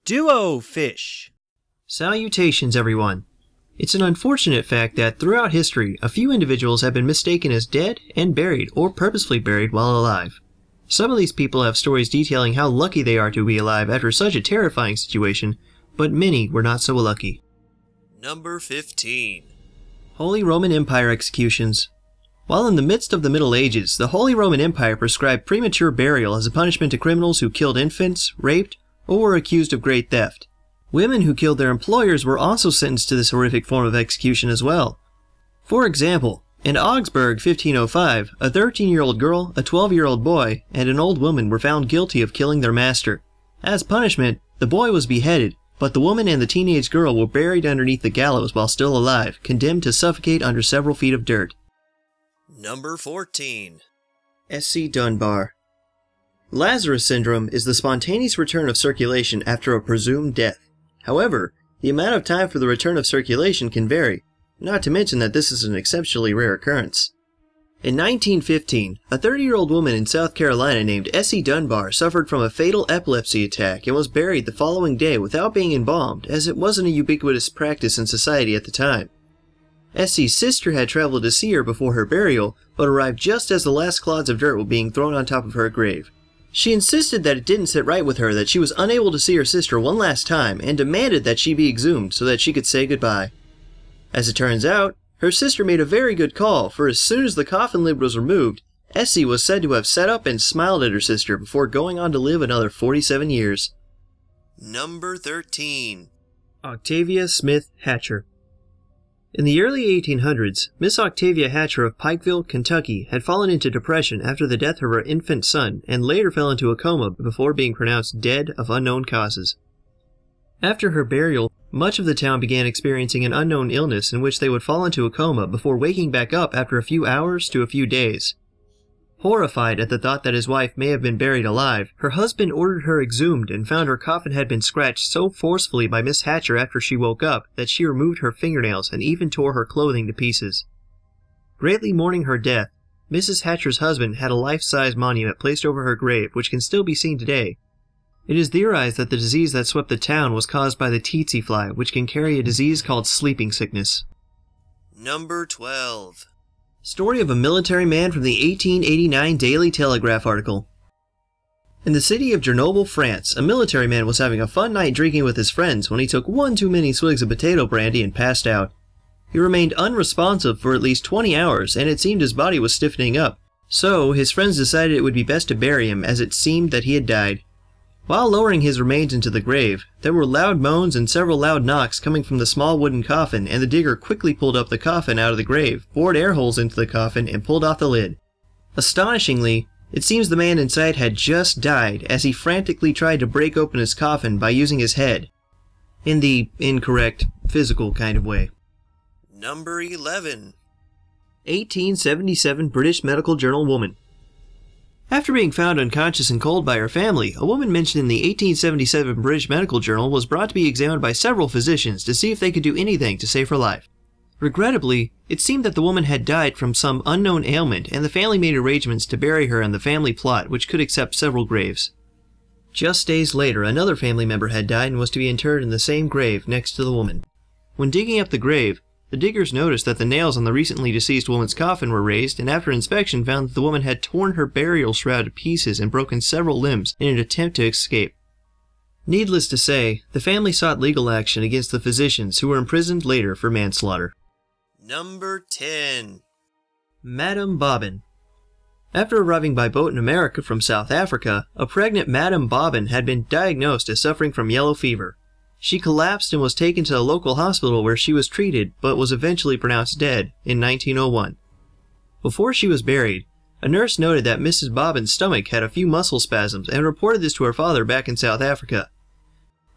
Duo fish. Salutations, everyone. It's an unfortunate fact that throughout history, a few individuals have been mistaken as dead and buried, or purposefully buried while alive. Some of these people have stories detailing how lucky they are to be alive after such a terrifying situation, but many were not so lucky. Number 15. Holy Roman Empire executions. While in the midst of the Middle Ages, the Holy Roman Empire prescribed premature burial as a punishment to criminals who killed infants, raped, or were accused of great theft. Women who killed their employers were also sentenced to this horrific form of execution as well. For example, in Augsburg 1505, a 13-year-old girl, a 12-year-old boy, and an old woman were found guilty of killing their master. As punishment, the boy was beheaded, but the woman and the teenage girl were buried underneath the gallows while still alive, condemned to suffocate under several feet of dirt. Number 14. Essie Dunbar. Lazarus syndrome is the spontaneous return of circulation after a presumed death. However, the amount of time for the return of circulation can vary, not to mention that this is an exceptionally rare occurrence. In 1915, a 30-year-old woman in South Carolina named Essie Dunbar suffered from a fatal epilepsy attack and was buried the following day without being embalmed, as it wasn't a ubiquitous practice in society at the time. Essie's sister had traveled to see her before her burial, but arrived just as the last clods of dirt were being thrown on top of her grave. She insisted that it didn't sit right with her that she was unable to see her sister one last time and demanded that she be exhumed so that she could say goodbye. As it turns out, her sister made a very good call, for as soon as the coffin lid was removed, Essie was said to have sat up and smiled at her sister before going on to live another 47 years. Number 13. Octavia Smith Hatcher. In the early 1800s, Miss Octavia Hatcher of Pikeville, Kentucky, had fallen into depression after the death of her infant son and later fell into a coma before being pronounced dead of unknown causes. After her burial, much of the town began experiencing an unknown illness in which they would fall into a coma before waking back up after a few hours to a few days. Horrified at the thought that his wife may have been buried alive, her husband ordered her exhumed and found her coffin had been scratched so forcefully by Miss Hatcher after she woke up that she removed her fingernails and even tore her clothing to pieces. Greatly mourning her death, Mrs. Hatcher's husband had a life-size monument placed over her grave which can still be seen today. It is theorized that the disease that swept the town was caused by the tsetse fly, which can carry a disease called sleeping sickness. Number 12. Story of a military man from the 1889 Daily Telegraph article. In the city of Grenoble, France, a military man was having a fun night drinking with his friends when he took one too many swigs of potato brandy and passed out. He remained unresponsive for at least 20 hours, and it seemed his body was stiffening up, so his friends decided it would be best to bury him, as it seemed that he had died. While lowering his remains into the grave, there were loud moans and several loud knocks coming from the small wooden coffin, and the digger quickly pulled up the coffin out of the grave, bored air holes into the coffin, and pulled off the lid. Astonishingly, it seems the man inside had just died as he frantically tried to break open his coffin by using his head. In the incorrect, physical kind of way. Number 11. 1877 British Medical Journal woman. After being found unconscious and cold by her family, a woman mentioned in the 1877 British Medical Journal was brought to be examined by several physicians to see if they could do anything to save her life. Regrettably, it seemed that the woman had died from some unknown ailment, and the family made arrangements to bury her in the family plot, which could accept several graves. Just days later, another family member had died and was to be interred in the same grave next to the woman. When digging up the grave, the diggers noticed that the nails on the recently deceased woman's coffin were raised, and after inspection found that the woman had torn her burial shroud to pieces and broken several limbs in an attempt to escape. Needless to say, the family sought legal action against the physicians who were imprisoned later for manslaughter. Number 10. Madame Bobbin. After arriving by boat in America from South Africa, a pregnant Madame Bobbin had been diagnosed as suffering from yellow fever. She collapsed and was taken to a local hospital where she was treated, but was eventually pronounced dead in 1901. Before she was buried, a nurse noted that Mrs. Bobbin's stomach had a few muscle spasms and reported this to her father back in South Africa.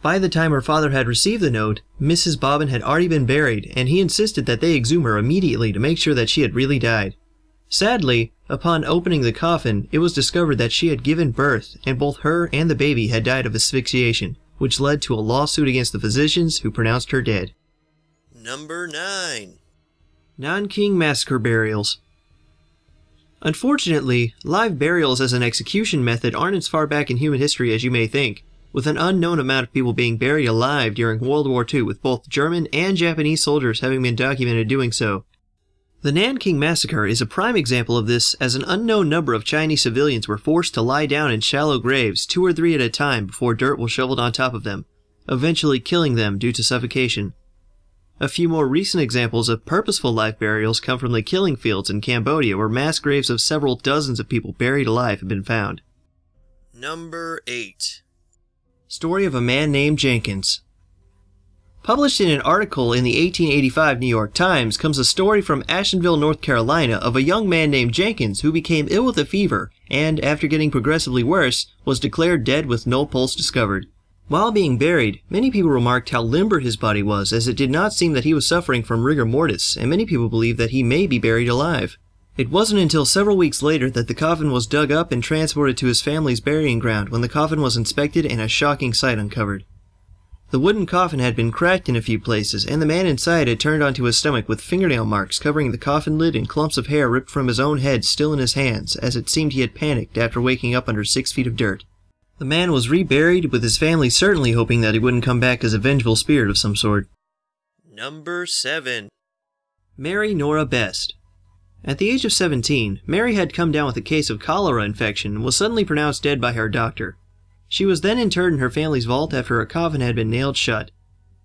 By the time her father had received the note, Mrs. Bobbin had already been buried, and he insisted that they exhume her immediately to make sure that she had really died. Sadly, upon opening the coffin, it was discovered that she had given birth, and both her and the baby had died of asphyxiation, which led to a lawsuit against the physicians who pronounced her dead. Number 9. Nanking Massacre burials. Unfortunately, live burials as an execution method aren't as far back in human history as you may think. with an unknown amount of people being buried alive during World War II, with both German and Japanese soldiers having been documented doing so. The Nanking Massacre is a prime example of this, as an unknown number of Chinese civilians were forced to lie down in shallow graves 2 or 3 at a time before dirt was shoveled on top of them, eventually killing them due to suffocation. A few more recent examples of purposeful live burials come from the killing fields in Cambodia, where mass graves of several dozens of people buried alive have been found. Number 8. Story of a man named Jenkins. Published in an article in the 1885 New York Times comes a story from Asheville, North Carolina, of a young man named Jenkins who became ill with a fever and, after getting progressively worse, was declared dead with no pulse discovered. While being buried, many people remarked how limber his body was, as it did not seem that he was suffering from rigor mortis, and many people believed that he may be buried alive. It wasn't until several weeks later that the coffin was dug up and transported to his family's burying ground, when the coffin was inspected and a shocking sight uncovered. The wooden coffin had been cracked in a few places, and the man inside had turned onto his stomach with fingernail marks covering the coffin lid and clumps of hair ripped from his own head still in his hands, as it seemed he had panicked after waking up under 6 feet of dirt. The man was reburied, with his family certainly hoping that he wouldn't come back as a vengeful spirit of some sort. Number 7. Mary Norah Best. At the age of 17, Mary had come down with a case of cholera infection and was suddenly pronounced dead by her doctor. She was then interred in her family's vault after her coffin had been nailed shut.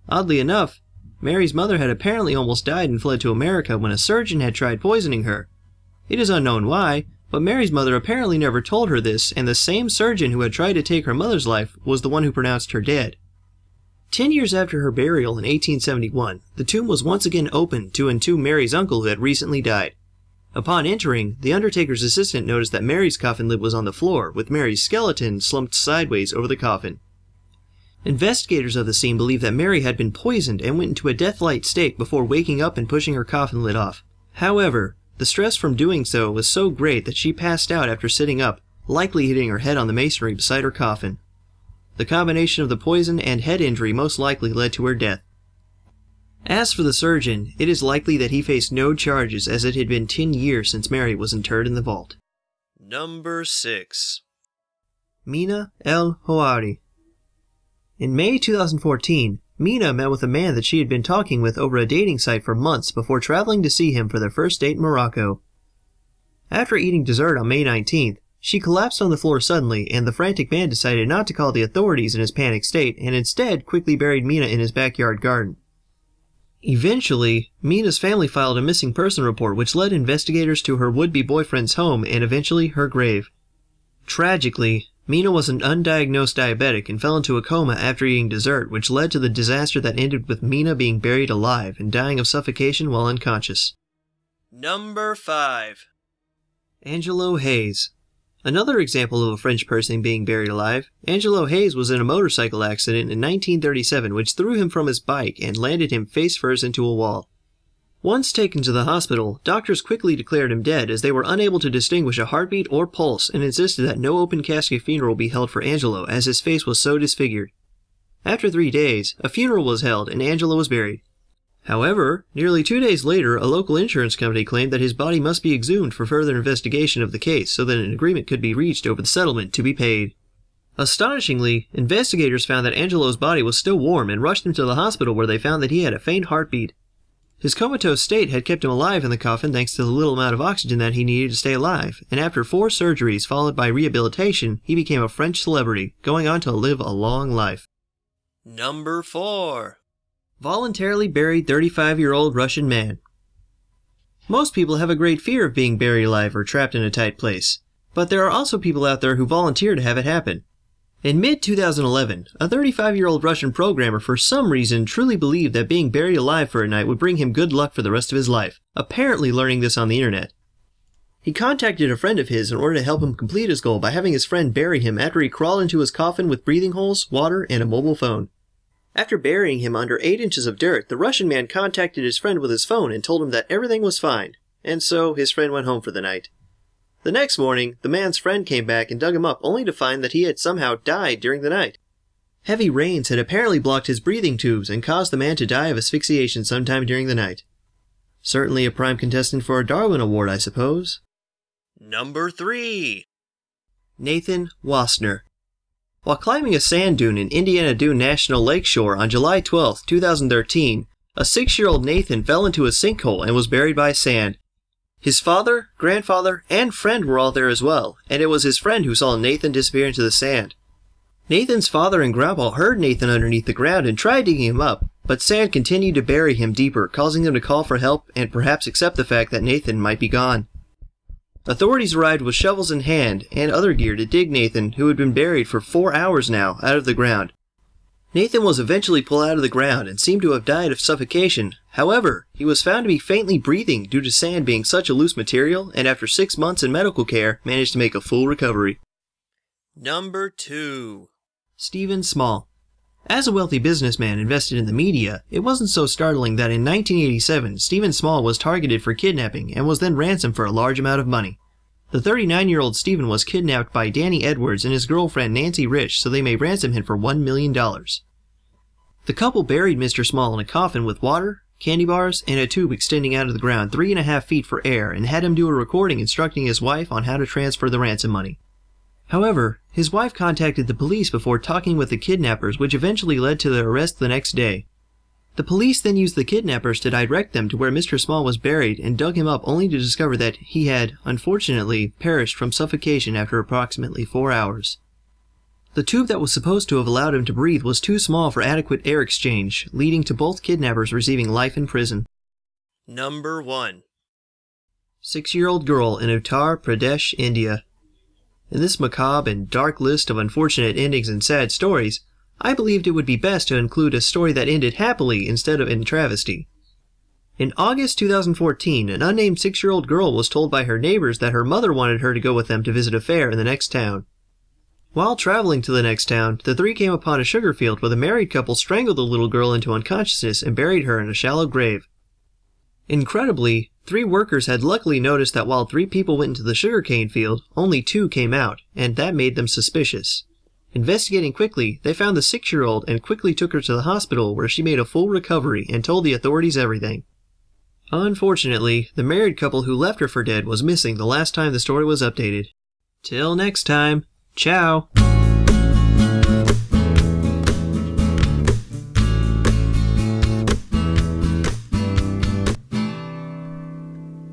Oddly enough, Mary's mother had apparently almost died and fled to America when a surgeon had tried poisoning her. It is unknown why, but Mary's mother apparently never told her this, and the same surgeon who had tried to take her mother's life was the one who pronounced her dead. 10 years after her burial in 1871, the tomb was once again opened to entomb Mary's uncle who had recently died. Upon entering, the undertaker's assistant noticed that Mary's coffin lid was on the floor, with Mary's skeleton slumped sideways over the coffin. Investigators of the scene believe that Mary had been poisoned and went into a death-like state before waking up and pushing her coffin lid off. However, the stress from doing so was so great that she passed out after sitting up, likely hitting her head on the masonry beside her coffin. The combination of the poison and head injury most likely led to her death. As for the surgeon, it is likely that he faced no charges, as it had been 10 years since Mary was interred in the vault. Number 6. Mina El Houari. In May 2014, Mina met with a man that she had been talking with over a dating site for months before traveling to see him for their first date in Morocco. After eating dessert on May 19th, she collapsed on the floor suddenly, and the frantic man decided not to call the authorities in his panicked state and instead quickly buried Mina in his backyard garden. Eventually, Mina's family filed a missing person report, which led investigators to her would-be boyfriend's home and eventually her grave. Tragically, Mina was an undiagnosed diabetic and fell into a coma after eating dessert, which led to the disaster that ended with Mina being buried alive and dying of suffocation while unconscious. Number 5. Angelo Hays. Another example of a French person being buried alive, Angelo Hays was in a motorcycle accident in 1937 which threw him from his bike and landed him face first into a wall. Once taken to the hospital, doctors quickly declared him dead, as they were unable to distinguish a heartbeat or pulse, and insisted that no open casket funeral be held for Angelo, as his face was so disfigured. After 3 days, a funeral was held and Angelo was buried. However, nearly 2 days later, a local insurance company claimed that his body must be exhumed for further investigation of the case so that an agreement could be reached over the settlement to be paid. Astonishingly, investigators found that Angelo's body was still warm and rushed him to the hospital, where they found that he had a faint heartbeat. His comatose state had kept him alive in the coffin thanks to the little amount of oxygen that he needed to stay alive, and after 4 surgeries followed by rehabilitation, he became a French celebrity, going on to live a long life. Number 4. Voluntarily buried 35-year-old Russian man. Most people have a great fear of being buried alive or trapped in a tight place, but there are also people out there who volunteer to have it happen. In mid-2011, a 35-year-old Russian programmer for some reason truly believed that being buried alive for a night would bring him good luck for the rest of his life, apparently learning this on the internet. He contacted a friend of his in order to help him complete his goal by having his friend bury him after he crawled into his coffin with breathing holes, water, and a mobile phone. After burying him under 8 inches of dirt, the Russian man contacted his friend with his phone and told him that everything was fine, and so his friend went home for the night. The next morning, the man's friend came back and dug him up, only to find that he had somehow died during the night. Heavy rains had apparently blocked his breathing tubes and caused the man to die of asphyxiation sometime during the night. Certainly a prime contestant for a Darwin Award, I suppose. Number 3. Nathan Woessner. While climbing a sand dune in Indiana Dune National Lakeshore on July 12, 2013, a 6-year-old Nathan fell into a sinkhole and was buried by sand. His father, grandfather, and friend were all there as well, and it was his friend who saw Nathan disappear into the sand. Nathan's father and grandpa heard Nathan underneath the ground and tried digging him up, but sand continued to bury him deeper, causing them to call for help and perhaps accept the fact that Nathan might be gone. Authorities arrived with shovels in hand and other gear to dig Nathan, who had been buried for 4 hours now, out of the ground. Nathan was eventually pulled out of the ground and seemed to have died of suffocation. However, he was found to be faintly breathing due to sand being such a loose material, and after 6 months in medical care, managed to make a full recovery. Number 2. Stephen Small. As a wealthy businessman invested in the media, it wasn't so startling that in 1987, Stephen Small was targeted for kidnapping and was then ransomed for a large amount of money. The 39-year-old Stephen was kidnapped by Danny Edwards and his girlfriend Nancy Rich so they may ransom him for $1 million. The couple buried Mr. Small in a coffin with water, candy bars, and a tube extending out of the ground 3.5 feet for air and had him do a recording instructing his wife on how to transfer the ransom money. However, his wife contacted the police before talking with the kidnappers, which eventually led to their arrest the next day. The police then used the kidnappers to direct them to where Mr. Small was buried and dug him up only to discover that he had, unfortunately, perished from suffocation after approximately 4 hours. The tube that was supposed to have allowed him to breathe was too small for adequate air exchange, leading to both kidnappers receiving life in prison. Number 1. 6-year-old girl in Uttar Pradesh, India. In this macabre and dark list of unfortunate endings and sad stories, I believed it would be best to include a story that ended happily instead of in travesty. In August 2014, an unnamed 6-year-old girl was told by her neighbors that her mother wanted her to go with them to visit a fair in the next town. While traveling to the next town, the three came upon a sugar field where the married couple strangled the little girl into unconsciousness and buried her in a shallow grave. Incredibly, 3 workers had luckily noticed that while 3 people went into the sugarcane field, only 2 came out, and that made them suspicious. Investigating quickly, they found the 6-year-old and quickly took her to the hospital where she made a full recovery and told the authorities everything. Unfortunately, the married couple who left her for dead was missing the last time the story was updated. Till next time, ciao!